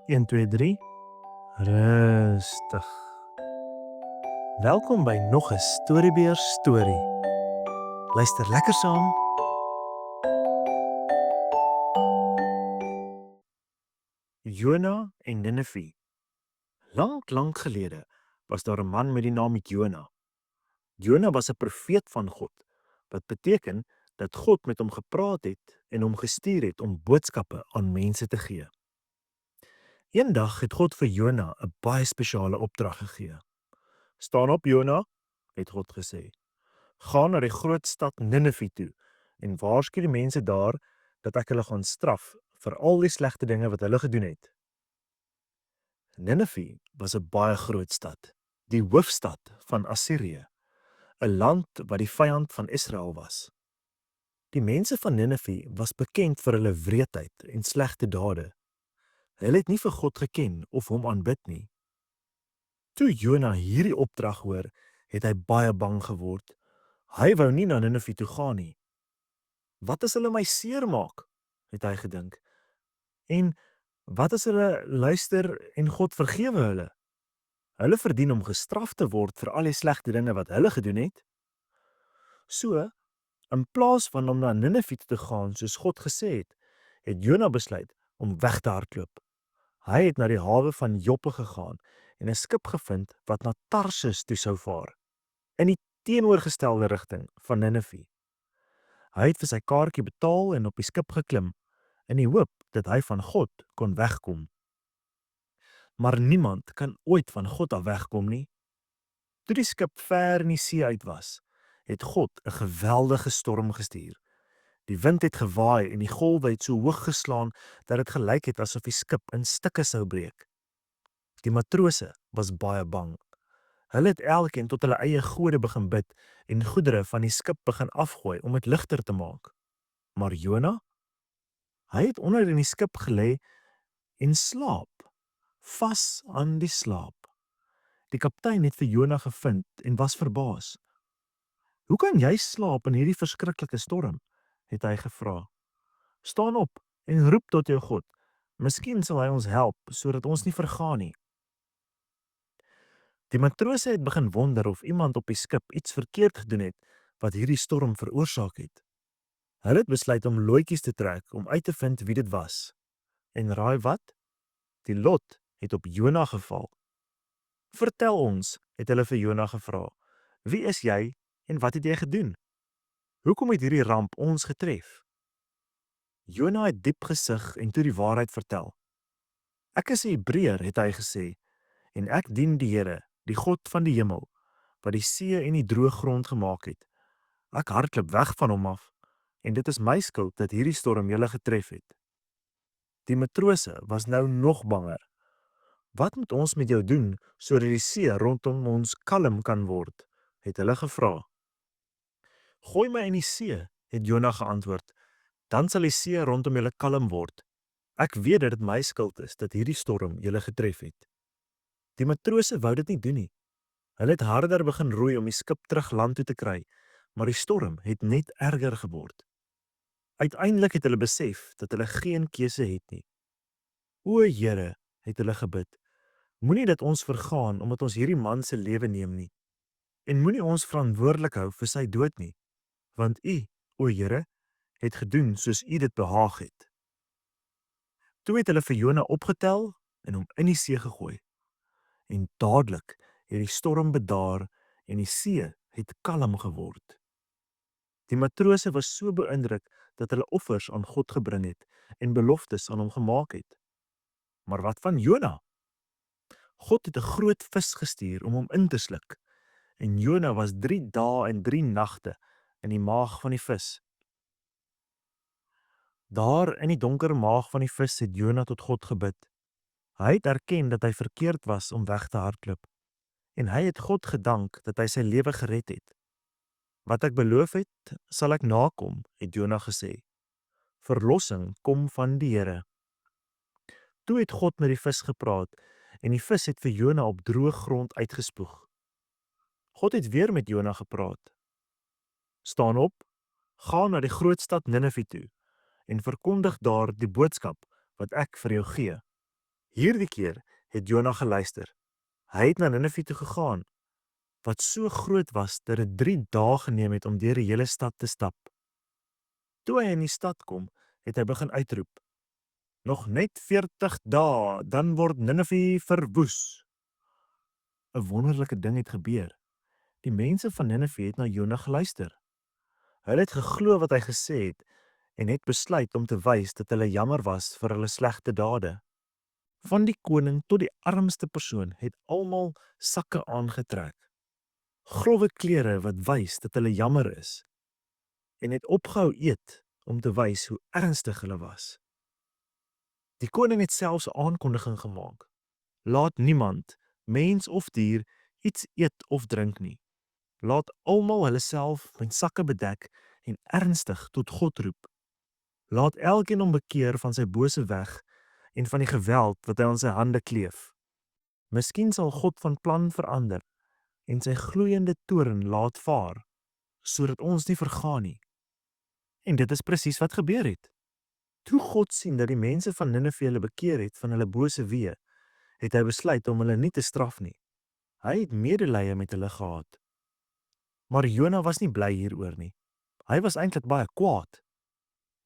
1, 2, 3. Rustig. Welkom by nog 'n Storybeer storie. Luister lekker saam. Jona en Ninive. Lank gelede was daar 'n man met die naam Jona. Jona was 'n profeet van God, wat beteken dat God met hom gepraat het en hom gestuur het om boodskappe aan mense te gee. Eendag het God vir Jona 'n baie spesiale opdrag gegee. "Staan op, Jona," het God gesê. "Gaan na die groot stad Ninive toe en waarsku die mense daar dat ek hulle gaan straf vir al die slegte dinge wat hulle gedoen het." Ninive was 'n baie groot stad, die hoofstad van Assirië, 'n land wat die vyand van Israel was. Die mense van Ninive was bekend vir hulle wreedheid en slegte dade. Hulle het nie vir God geken of hom aanbid nie. Toe Jona hierdie opdrag hoor, het hy baie bang geword. Hy wou nie na Ninive toe gaan nie. "Wat as hulle my seermaak?" het hy gedink. "En wat as hulle luister en God vergewe hulle? Hulle verdien om gestraf te word vir al die slegte dinge wat hulle gedoen het." So, in plaas van om na Ninive toe te gaan soos God gesê het, het Jona besluit om weg te hardloop. Hy het na die hawe van Joppe gegaan en 'n skip gevind wat na Tarsus toe sou vaar, in die teenoorgestelde rigting van Ninive. Hy het vir sy kaartjie betaal en op die skip geklim, in die hoop dat hy van God kon wegkom. Maar niemand kan ooit van God af wegkom nie. Toe die skip ver in die see uit was, het God 'n geweldige storm gestuur. Die wind het gewaaai en die golwe het so hoog geslaan dat dit gelyk het asof die skip in stukke sou breek. Die matrose was baie bang. Hulle het elkeen tot hulle eie gode begin bid en goedere van die skip begin afgooi om dit ligter te maak. Maar Jona, hy het onder in die skip gelê en slaap, vas aan die slaap. Die kaptein het vir Jona gevind en was verbaas. "Hoe kan jy slaap in hierdie verskriklike storm?" het hy gevra. "Staan op en roep tot jou God. Miskien sal hy ons help sodat ons nie vergaan nie." Die matrose het begin wonder of iemand op die skip iets verkeerd gedoen het wat hierdie storm veroorsaak het. Hulle het besluit om loetjies te trek om uit te vind wie dit was. En raai wat? Die lot het op Jona geval. "Vertel ons," het hulle vir Jona gevra. "Wie is jy en wat het jy gedoen? Hoekom het hierdie ramp ons getref?" Jona het diep gesug en toe die waarheid vertel. "Ek is 'n Hebreër," het hy gesê, "en ek dien die Here, die God van die hemel, wat die see en die droë grond gemaak het. Ek hardloop weg van hom af, en dit is my skuld dat hierdie storm julle getref het." Die matrose was nou nog banger. "Wat moet ons met jou doen sodat die see rondom ons kalm kan word?" het hulle gevra. "Gooi my in die see," het Jona geantwoord. "Dan sal die see rondom julle kalm word. Ek weet dat dit my skuld is dat hierdie storm julle getref het." Die matrose wou dit nie doen nie. Hulle het harder begin roei om die skip terug land toe te kry, maar die storm het net erger geword. Uiteindelik het hulle besef dat hulle geen keuse het nie. "O Here," het hulle gebid, "moenie dat ons vergaan omdat ons hierdie man se lewe neem nie. En moenie ons verantwoordelik hou vir sy dood nie, want U, o Here, het gedoen soos U dit behaag het." Toe het hulle vir Jona opgetel en hom in die see gegooi. En dadelik het die storm bedaar en die see het kalm geword. Die matrose was so beïndruk dat hulle offers aan God gebring het en beloftes aan hom gemaak het. Maar wat van Jona? God het 'n groot vis gestuur om hom in te sluk, en Jona was 3 dae en 3 nagte in die maag van die vis. Daar in die donker maag van die vis het Jona tot God gebid. Hy het erken dat hy verkeerd was om weg te hardloop, en hy het God gedank dat hy sy lewe gered het. "Wat ek beloof het, sal ek nakom," het Jona gesê. "Verlossing kom van die Here." Toe het God met die vis gepraat, en die vis het vir Jona op droë grond uitgespoeg. God het weer met Jona gepraat. "Staan op, gaan na die groot stad Ninive toe, en verkondig daar die boodskap wat ek vir jou gee. Hierdie keer het Jona geluister. Hy het na Ninive toe gegaan, wat so groot was dat dit 3 dae geneem het om deur die hele stad te stap. Toe hy in die stad kom, het hy begin uitroep: "Nog net 40 dae, dan word Ninive verwoes." 'n Wonderlike ding het gebeur. Die mense van Ninive het na Jona geluister. Hulle het geglo wat hy gesê het en het besluit om te wys dat hulle jammer was vir hulle slegte dade. Van die koning tot die armste persoon het almal sakke aangetrek. Growwe klere wat wys dat hulle jammer is en het opgehou eet om te wys hoe ernstig hulle was. Die koning het selfs 'n aankondiging gemaak: "Laat niemand, mens of dier, iets eet of drink nie. Laat almal hulle self met sakke bedek en ernstig tot God roep. Laat elkeen hom bekeer van sy bose weg en van die geweld wat hy aan sy hande kleef. Miskien sal God van plan verander en sy gloeiende toorn laat vaar, sodat ons nie vergaan nie." En dit is presies wat gebeur het. Toe God sien dat die mense van Ninive hulle bekeer het van hulle bose weë, het hy besluit om hulle nie te straf nie. Hy het medelee met hulle gehad. Maar Jona was nie bly hieroor nie. Hy was eintlik baie kwaad.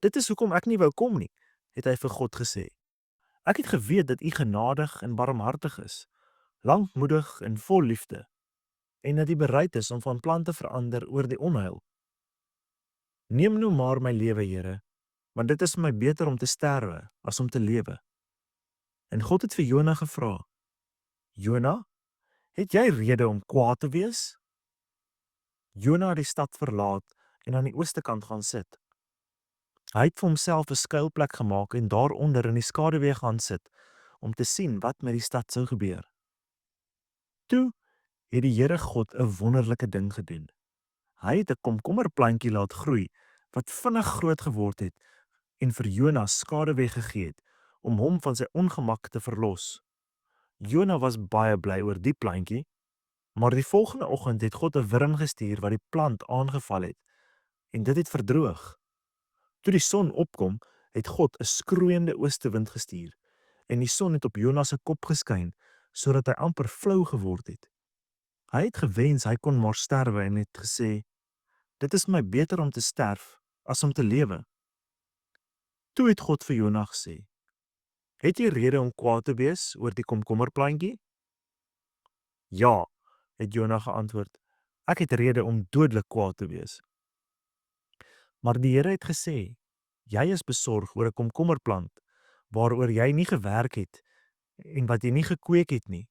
"Dit is hoekom ek nie wou kom nie," het hy vir God gesê. "Ek het geweet dat U genadig en barmhartig is, lankmoedig en vol liefde, en dat U bereid is om van plan te verander oor die onheil. Neem nou maar my lewe, Here, want dit is my beter om te sterwe as om te lewe." En God het vir Jona gevra: "Jona, het jy rede om kwaad te wees?" Jona het die stad verlaat en aan die ooste kant gaan sit. Hy het vir homself 'n skuilplek gemaak en daaronder in die skaduwee gaan sit om te sien wat met die stad sou gebeur. Toe het die Here God 'n wonderlike ding gedoen. Hy het 'n komkommerplantjie laat groei wat vinnig groot geword het en vir Jona skaduwee gegee het om hom van sy ongemak te verlos. Jona was baie bly oor die plantjie, maar die volgende oggend het God 'n wurm gestuur wat die plant aangeval het en dit het verdroog. Toe die son opkom, het God 'n skroeiende oostewind gestuur en die son het op Jona se kop geskyn sodat hy amper flou geword het. Hy het gewens hy kon maar sterwe en het gesê: "Dit is my beter om te sterf as om te lewe." Toe het God vir Jona gesê: "Het jy rede om kwaad te wees oor die komkommerplantjie?" "Ja," het Jona geantwoord. "Ek het rede om dodelik kwaad te wees." Maar die Here het gesê: "Jy is besorg oor 'n komkommerplant waaroor jy nie gewerk het en wat jy nie gekweek het nie,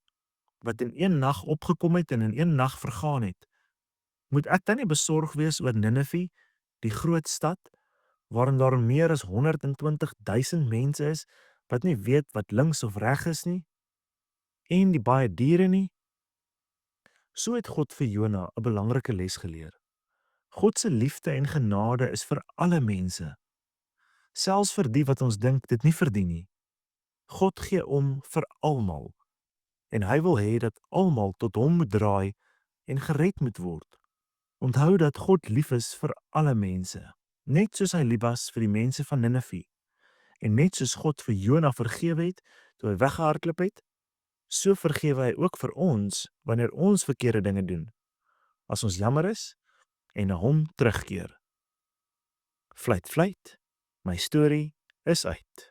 wat in een nag opgekom het en in een nag vergaan het. Moet ek dan nie besorg wees oor Ninive, die groot stad, waarin daar meer as 120,000 mense is wat nie weet wat links of reg is nie, en die baie diere nie?" So het God vir Jona 'n belangrike les geleer. God se liefde en genade is vir alle mense, selfs vir die wat ons dink dit nie verdien nie. God gee om vir almal en hy wil hê dat almal tot hom moet draai en gered moet word. Onthou dat God lief is vir alle mense, net soos hy lief was vir die mense van Ninive. En net soos God vir Jona vergewe het toe hy weggehardloop het, so vergewe hy ook vir ons wanneer ons verkeerde dinge doen, as ons jammer is en na hom terugkeer. Fluit, fluit, my storie is uit.